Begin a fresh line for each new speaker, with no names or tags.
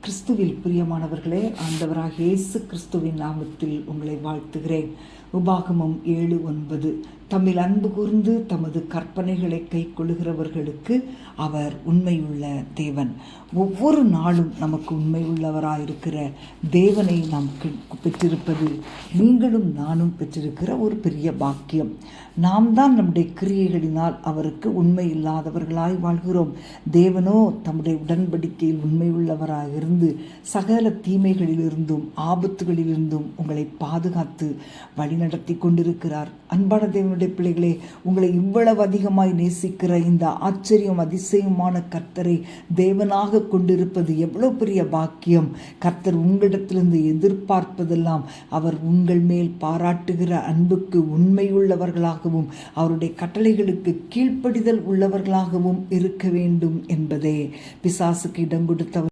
கிறிஸ்துவில் பிரியமானவர்களே, ஆண்டவராகிய இயேசு கிறிஸ்துவின் நாமத்தில் உங்களை வாழ்த்துகிறேன். உபாகமம் 7:9 தம்மில் அன்பு கூர்ந்து தமது கற்பனைகளை கைக்கொள்ளுகிறவர்களுக்கு அவர் உண்மையுள்ள தேவன். ஒவ்வொரு நாளும் நமக்கு உண்மையுள்ளவராயிருக்கிற தேவனை நாம் பெற்றிருப்பது நீங்களும் நானும் பெற்றிருக்கிற ஒரு பெரிய பாக்கியம். நாம் தான் நம்முடைய கிரியைகளினால் அவருக்கு உண்மை இல்லாதவர்களாய் வாழ்கிறோம். தேவனோ தம்முடைய உடன்படிக்கையில் உண்மையுள்ளவராக இருந்து சகல தீமைகளிலிருந்தும் ஆபத்துகளிலிருந்தும் உங்களை பாதுகாத்து வழிநடத்தி கொண்டிருக்கிறார். அன்பான தேவனுடைய பிள்ளைகளே, உங்களை இவ்வளவு அதிகமாய் நேசிக்கிற இந்த ஆச்சரியம் அதிசயமான கர்த்தரை தேவனாக கொண்டிருப்பது எவ்வளவு பெரிய பாக்கியம். கர்த்தர் உங்களிடத்திலிருந்து எதிர்பார்ப்பதெல்லாம் அவர் உங்கள் மேல் பாராட்டுகிற அன்புக்கு உண்மையுள்ளவர்களாகவும் அவருடைய கட்டளைகளுக்கு கீழ்ப்படிதல் உள்ளவர்களாகவும் இருக்க வேண்டும் என்பதே. பிசாசுக்கு இடம் கொடுத்தவர்